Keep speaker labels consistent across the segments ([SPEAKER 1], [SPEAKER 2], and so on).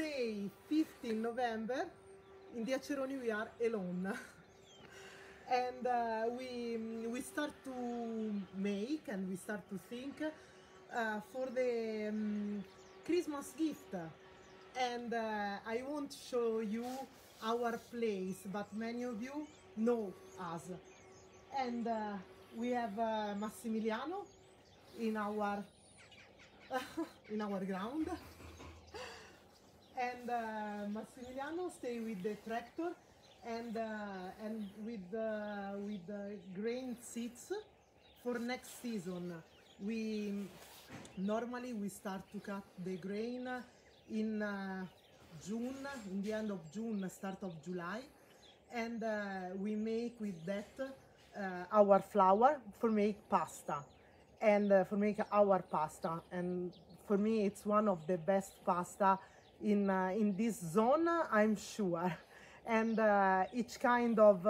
[SPEAKER 1] today, 15 November, in Diacceroni we are alone. And we start to make and we start to think for the Christmas gift. And I won't show you our place, but many of you know us. And we have Massimiliano in our in our ground. And Massimiliano stay with the tractor and with grain seeds for next season. We normally start to cut the grain in June, in the end of June, start of July, and we make with that our flour for make pasta and for make our pasta. And for me, it's one of the best pasta in this zone, I'm sure. And each kind of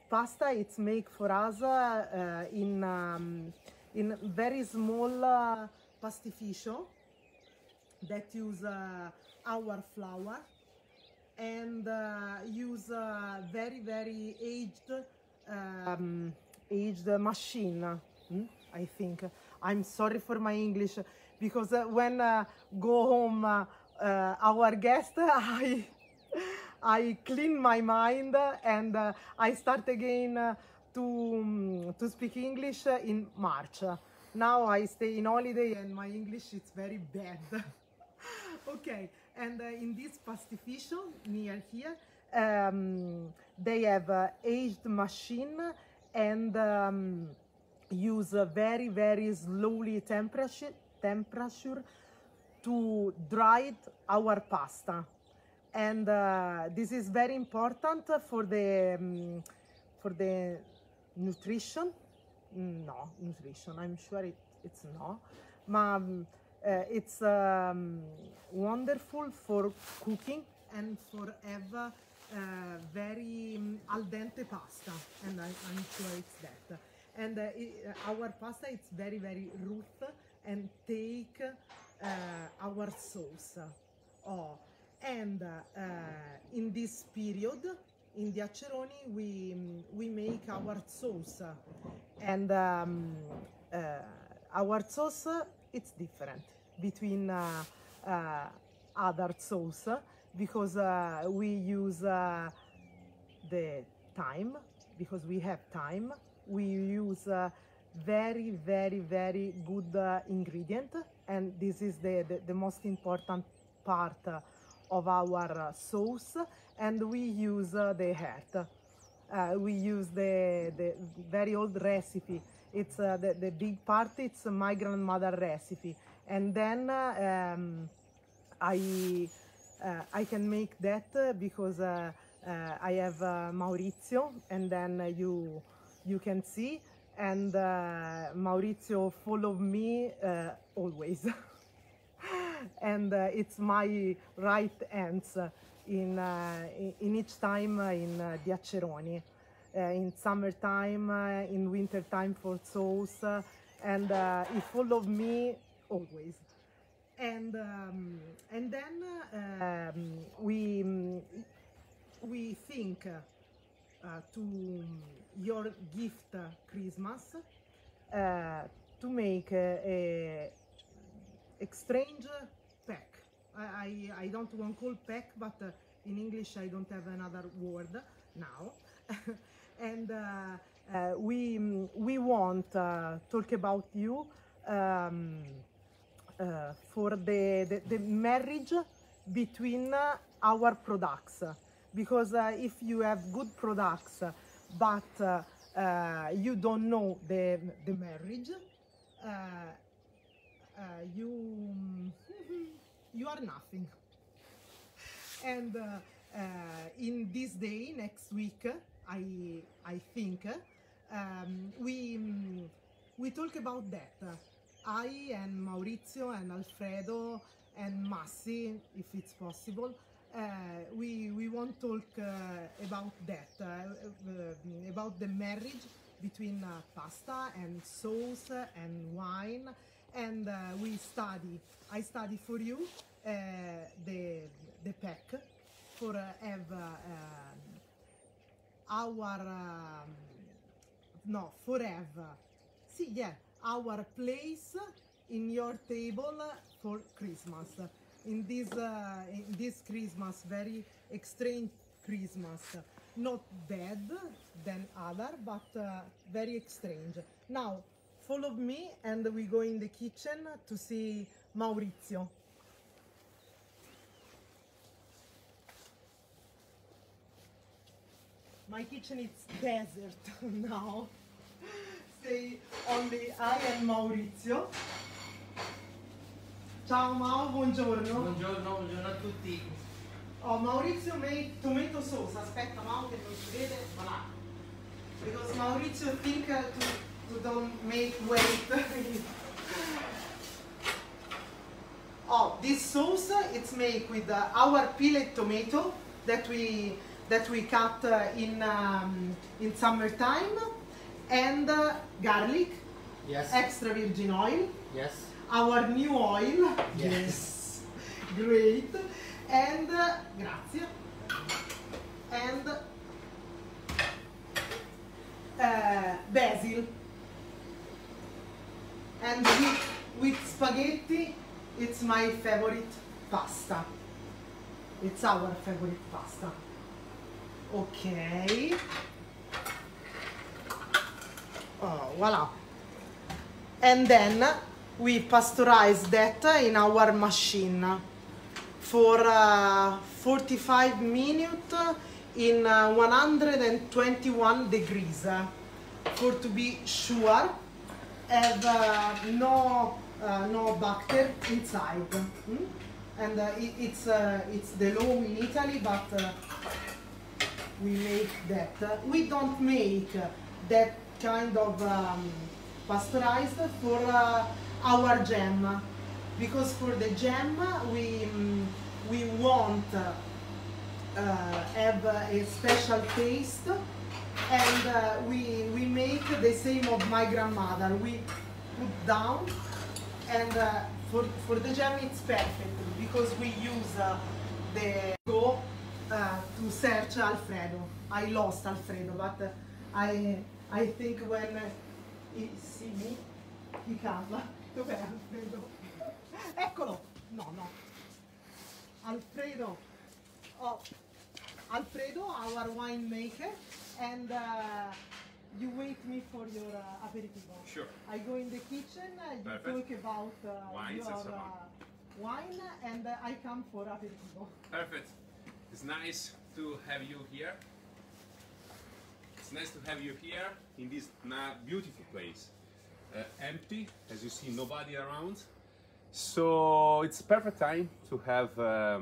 [SPEAKER 1] pasta it's made for us in very small pastificio that use our flour and use very aged machine. I think. I'm sorry for my English, because when go home our guest, I clean my mind and I start again to speak English in March. Now I stay in holiday and my English is very bad. Okay, and in this pastificio near here, they have aged machine and use a very slowly temperature to dry our pasta. And this is very important for the nutrition. No, nutrition, I'm sure it's no. But it's wonderful for cooking and for have very al dente pasta, and I'm sure it's that. And our pasta is very rough and take our sauce. Oh, and in this period in Diacceroni we make our sauce, and our sauce it's different between other sauce, because we use the time, because we have time. We use very good ingredient, and this is the most important part of our sauce. And we use the heart. We use the very old recipe. It's the big part. It's my grandmother recipe, and then I can make that because I have Maurizio, and then you can see, and Maurizio follow me always. And it's my right hands in each time in Diacceroni, in summertime, in winter time for sauce, and he follow me always. And then we think to your gift Christmas to make a strange pack. I don't want to call pack, but in English I don't have another word now. And we want talk about you for the marriage between our products, because if you have good products but you don't know the marriage, you are nothing. And in this day, next week, I think we talk about that. I and Maurizio and Alfredo and Massi, if it's possible, we want to talk about that, about the marriage between pasta and sauce and wine. And I study for you the pack for have our no for have see yeah our place in your table for Christmas in this Christmas, very strange Christmas, not bad than other, but very strange. Now follow me and we go in the kitchen to see Maurizio. My kitchen is desert now. Stay only I and Maurizio. Ciao Mau, buongiorno.
[SPEAKER 2] Buongiorno, buongiorno a tutti.
[SPEAKER 1] Oh, Maurizio made tomato sauce. Aspetta Mau che non si vede, voilà. Because Maurizio think to don't make weight. Oh, this sauce it's made with our peeled tomato that we cut in summertime, and garlic,
[SPEAKER 2] Yes.
[SPEAKER 1] extra virgin oil,
[SPEAKER 2] Yes.
[SPEAKER 1] our new oil,
[SPEAKER 2] Yes.
[SPEAKER 1] great, and grazie, and basil, and with spaghetti. It's my favorite pasta. It's our favorite pasta. Okay. Oh, voila. And then we pasteurize that in our machine for 45 minutes in 121 degrees for to be sure have no bacteria inside. And it's the law in Italy, but we make that. We don't make that kind of pasteurized for our jam, because for the jam we want have a special taste, and we make the same of my grandmother. We put down, and for the jam it's perfect because we use the go to search Alfredo. I lost Alfredo, but I think when he see me, he comes. Dov'è Alfredo? Eccolo! No. Alfredo. Oh, Alfredo, our winemaker, and you wait me for your aperitivo.
[SPEAKER 3] Sure.
[SPEAKER 1] I go in the kitchen, you
[SPEAKER 3] Perfect.
[SPEAKER 1] talk about
[SPEAKER 3] Wines and
[SPEAKER 1] your
[SPEAKER 3] so on.
[SPEAKER 1] wine, and I come for aperitivo.
[SPEAKER 3] Perfect. It's nice to have you here. It's nice to have you here in this beautiful place. Empty, as you see, nobody around. So it's perfect time to have a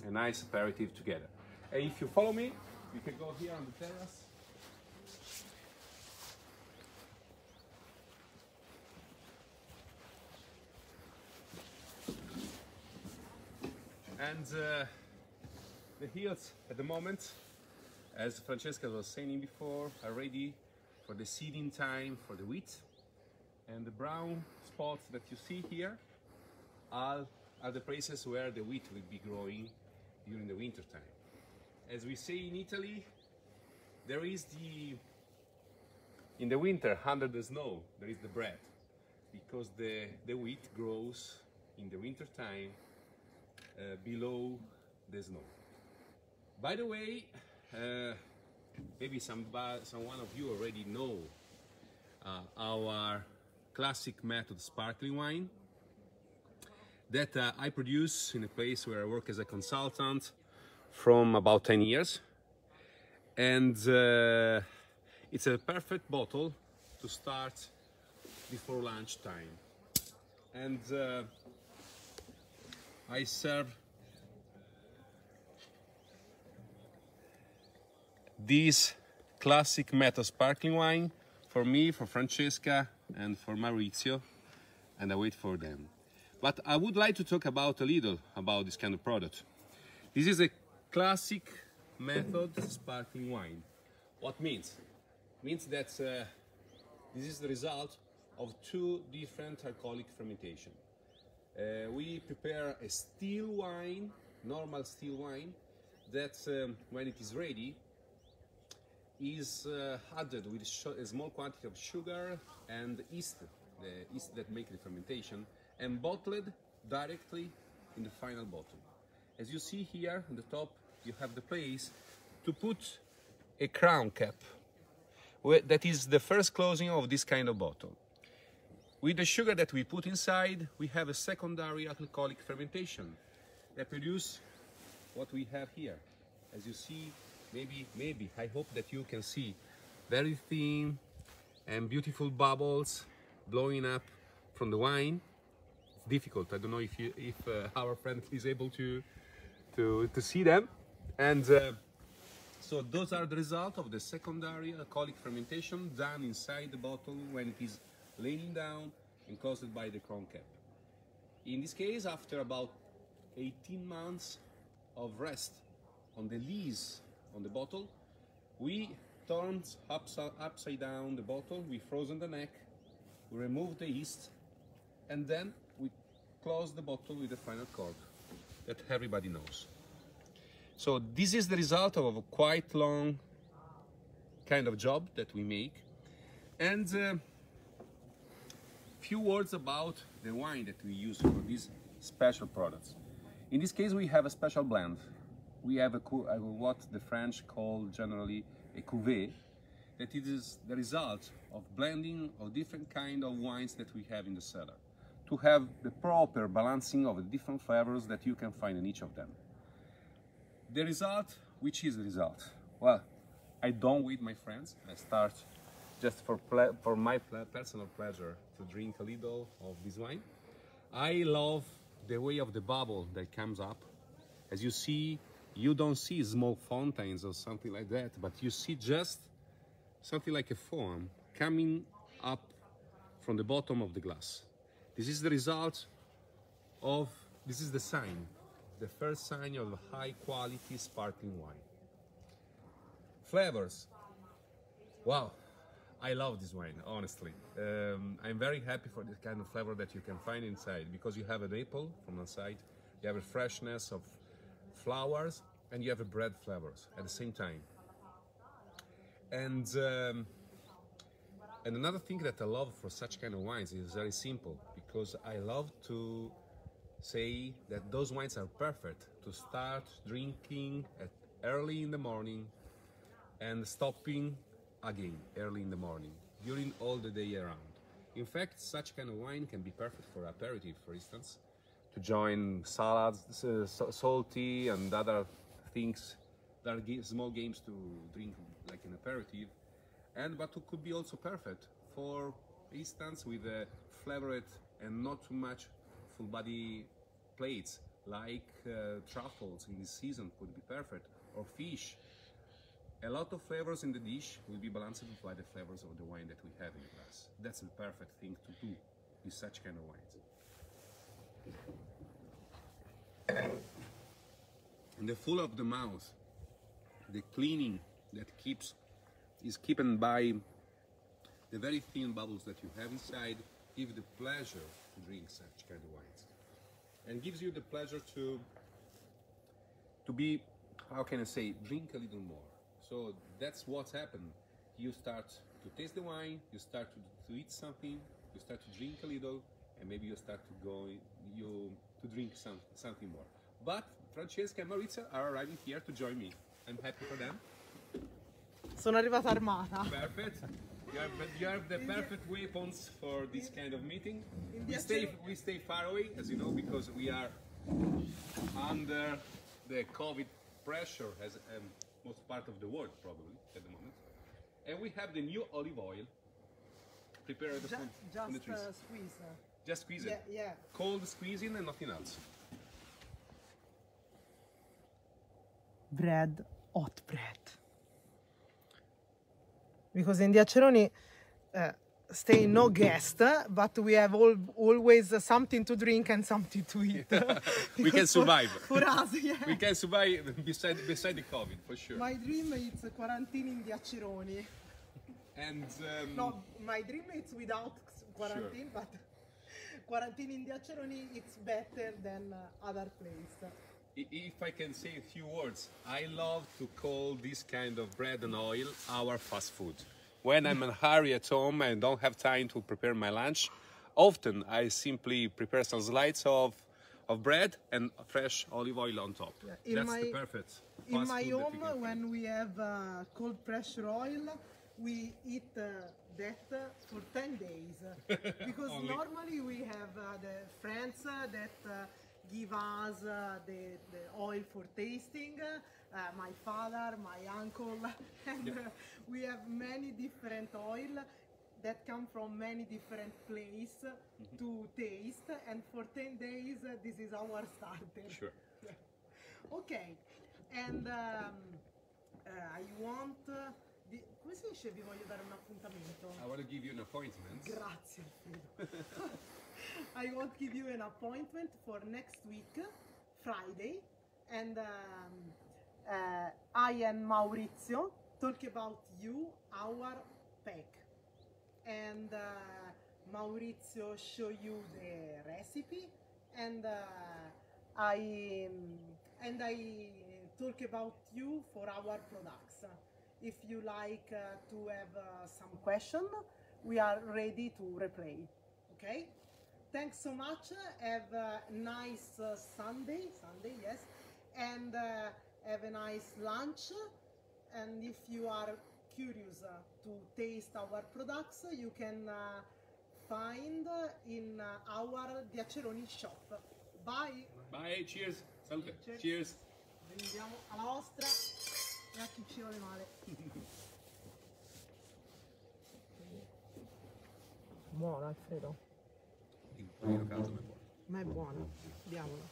[SPEAKER 3] nice aperitif together. And if you follow me, we can go here on the terrace. And the hills at the moment, as Francesca was saying before, are ready for the seeding time for the wheat. And the brown spots that you see here are the places where the wheat will be growing during the winter time. As we say in Italy, there is in the winter, under the snow, there is the bread, because the wheat grows in the winter time below the snow. By the way, maybe someone of you already know our classic method sparkling wine that I produce in a place where I work as a consultant from about 10 years. And it's a perfect bottle to start before lunchtime. And I serve this classic method sparkling wine for me, for Francesca, and for Maurizio, and I wait for them. But I would like to talk a little about this kind of product. This is a classic method sparkling wine. What means? Means that this is the result of two different alcoholic fermentation. We prepare a still wine, normal still wine, that when it is ready is added with a small quantity of sugar and yeast, the yeast that makes the fermentation, and bottled directly in the final bottle. As you see here on the top, you have the place to put a crown cap. That is the first closing of this kind of bottle. With the sugar that we put inside, we have a secondary alcoholic fermentation that produce what we have here. As you see, maybe, I hope that you can see very thin and beautiful bubbles blowing up from the wine. It's difficult. I don't know if our friend is able to see them. And so those are the result of the secondary alcoholic fermentation done inside the bottle when it is laying down and closed by the crown cap. In this case, after about 18 months of rest on the lees on the bottle, we turned upside down the bottle, we frozen the neck, we removed the yeast, and then we closed the bottle with the final cork that everybody knows. So this is the result of a quite long kind of job that we make. And few words about the wine that we use for these special products. In this case, we have a special blend. We have what the French call generally a cuvée, that it is the result of blending of different kind of wines that we have in the cellar, to have the proper balancing of the different flavors that you can find in each of them. The result, which is the result? Well, I don't with my friends. I start just for my personal pleasure to drink a little of this wine. I love the way of the bubble that comes up. As you see, you don't see smoke fountains or something like that, but you see just something like a foam coming up from the bottom of the glass. This is the result of, this is the sign, the first sign of a high quality sparkling wine. Flavors. Wow, I love this wine, honestly. I'm very happy for this kind of flavor that you can find inside, because you have an apple from one side, you have a freshness of flowers, and you have a bread flavors at the same time. And another thing that I love for such kind of wines is very simple, because I love to say that those wines are perfect to start drinking at early in the morning and stopping again early in the morning during all the day around. In fact, such kind of wine can be perfect for aperitif, for instance, to join salads, salty and other things that are small games to drink like an aperitif, but it could be also perfect for instance with a flavored and not too much full body plates like truffles in this season could be perfect, or fish. A lot of flavors in the dish will be balanced by the flavors of the wine that we have in the glass. That's the perfect thing to do with such kind of wines. In the full of the mouth, the cleaning that is kept by the very thin bubbles that you have inside, give the pleasure to drink such kind of wines, and gives you the pleasure to be, how can I say, drink a little more. So that's what's happened. You start to taste the wine, you start to eat something, you start to drink a little, and maybe you start to drink something more. But Francesca and Maurizio are arriving here to join me. I'm happy for them.
[SPEAKER 1] Sono arrivata armata.
[SPEAKER 3] Perfect. You have the perfect weapons for this kind of meeting. We stay far away, as you know, because we are under the COVID pressure as most part of the world probably at the moment. And we have the new olive oil prepared from the trees.
[SPEAKER 1] Squeeze.
[SPEAKER 3] Just squeeze it.
[SPEAKER 1] Yeah.
[SPEAKER 3] Cold squeezing and nothing else.
[SPEAKER 1] Bread, hot bread. Because in Diacceroni stay no guest, but we have always something to drink and something to eat.
[SPEAKER 3] We can survive.
[SPEAKER 1] For us, yeah.
[SPEAKER 3] We can survive beside the COVID, for sure.
[SPEAKER 1] My dream is quarantine in quarantine in Diacceroni, it's better than other place.
[SPEAKER 3] If I can say a few words, I love to call this kind of bread and oil our fast food. When I'm in a hurry at home and don't have time to prepare my lunch, often I simply prepare some slices of bread and fresh olive oil on top.
[SPEAKER 1] Yeah.
[SPEAKER 3] That's the perfect fast
[SPEAKER 1] In my
[SPEAKER 3] food that
[SPEAKER 1] home,
[SPEAKER 3] you can
[SPEAKER 1] when we have cold pressure oil, we eat that for 10 days. Because
[SPEAKER 3] Only.
[SPEAKER 1] normally we have the friends that give us the oil for tasting, my father, my uncle, and we have many different oil that come from many different places to taste, and for 10 days this is our starter.
[SPEAKER 3] Sure.
[SPEAKER 1] Ok, and I want... come si dice vi voglio dare un appuntamento?
[SPEAKER 3] I want to give you an appointment.
[SPEAKER 1] Grazie Alfredo. I want to give you an appointment for next week, Friday, and I and Maurizio talk about you, our pack, and Maurizio show you the recipe, and I talk about you for our products. If you like to have some question, we are ready to reply. Okay? Thanks so much. Have a nice Sunday, yes, and have a nice lunch. And if you are curious to taste our products, you can find in our Diacceroni shop. Bye!
[SPEAKER 3] Bye, cheers. Salute.
[SPEAKER 1] Cheers.
[SPEAKER 3] Cheers.
[SPEAKER 1] Andiamo alla vostra e a chi ci vuole male. Buono Alfredo.
[SPEAKER 3] In questo caso è buono.
[SPEAKER 1] Ma è buono, diamolo.